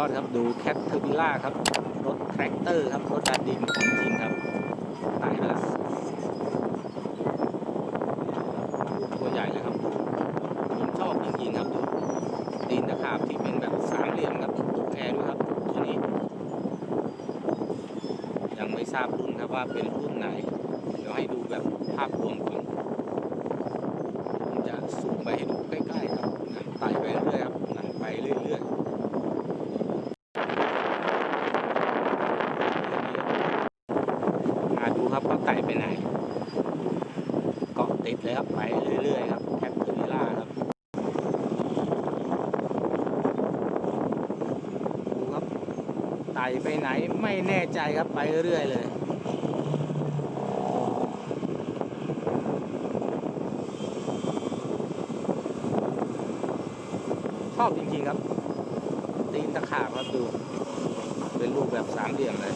ดครับดูแคทเทอร์พิล่าครับรถแทรกเตอร์ครับรถดินของจริงครับตายไปแล้วตัวใหญ่เลยครับผมชอบจริงๆครับดูตีนตะขาบที่เป็นแบบสามเหลี่ยมครับตุ๊กแกด้วยครับตัวนี้ยังไม่ทราบรุ่นครับว่าเป็นรุ่นไหนเดี๋ยวให้ดูแบบภาพรวมก่อนผมจะซูมไปให้ดูใกล้ๆครับไต่ไปเรื่อยๆครับไปเรื่อยๆดูครับเขาไต่ไปไหนเกาะติดเลยครับไปเรื่อยๆครับแคทเทอร์พิล่าครับดูครับไต่ไปไหนไม่แน่ใจครับไปเรื่อยๆเลยชอบจริงๆครับตีนตะขาบครับดูเป็นรูปแบบสามเหลี่ยมเลย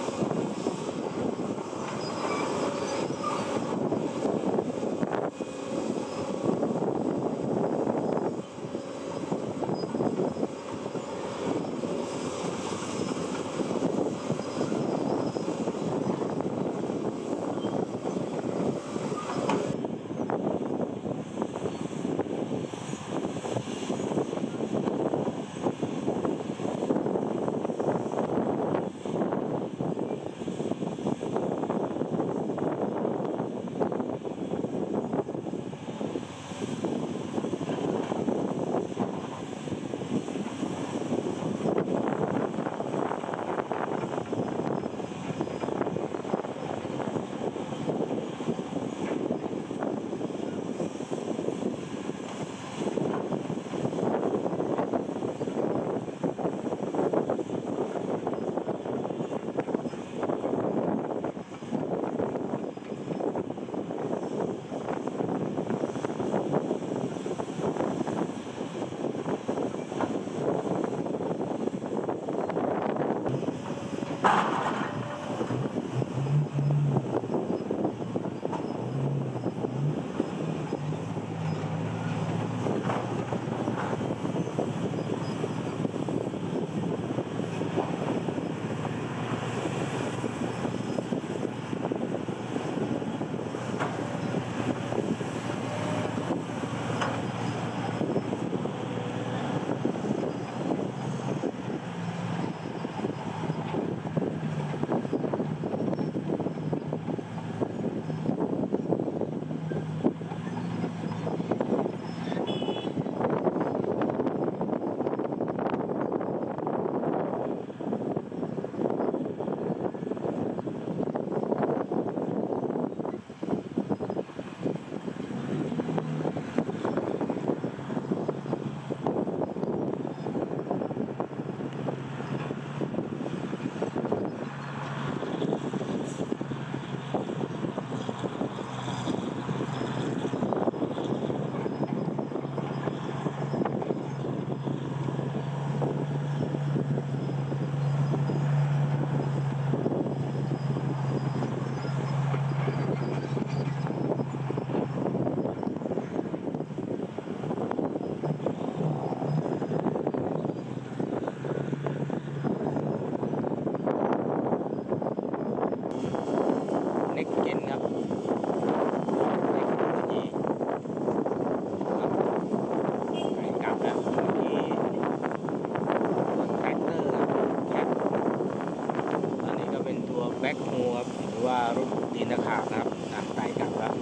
แบ็คโฮครับหรือว่ารถดินตะขาบนะครับไต่กลับแล้ว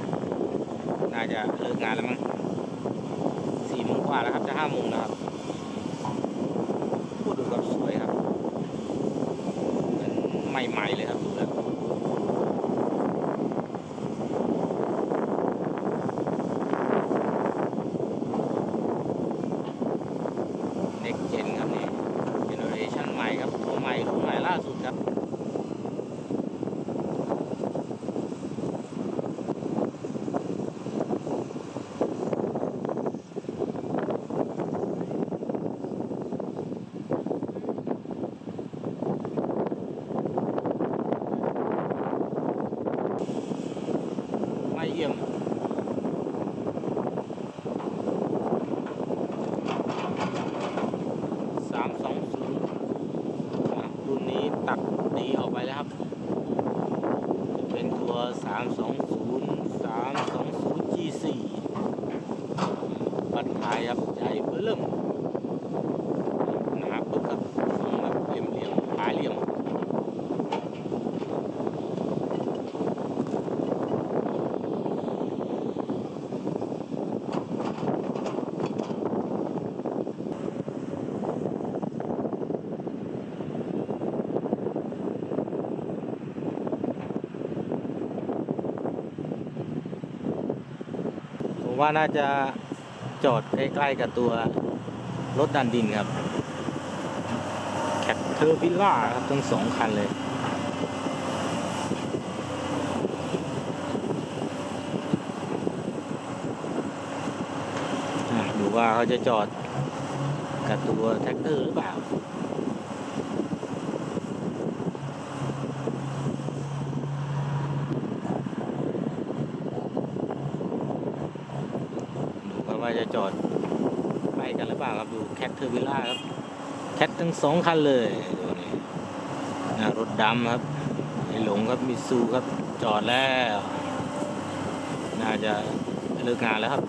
น่าจะเลิกงานแล้วมั้ง4 โมงกว่าแล้วครับจะ5 โมงแล้วครับพูดดูแบบสวยครับเหมือนใหม่ๆเลยครับดูแล้วเน็กเจนครับนี่เจเนอเรชั่นใหม่ครับตัวใหม่รุ่นใหม่ล่าสุดครับ เริ่มหนาปึ๊กครับทรงแบบเหลี่ยมปลายเหลี่ยมผมว่าน่าจะจอดใกล้ๆกับตัวรถดันดินครับแคทเทอร์พิลล่าครับทั้งสองคันเลยดูว่าเขาจะจอดกับตัวแท็กเตอร์หรือเปล่าว่าจะจอดไปกันหรือเปล่าครับดูแคทเทอร์วิลล่าครับแคททั้งสองคันเลยดูนี่รถดำครับไอหลงครับมิซูครับจอดแล้วน่าจะเลิกงานแล้วครับ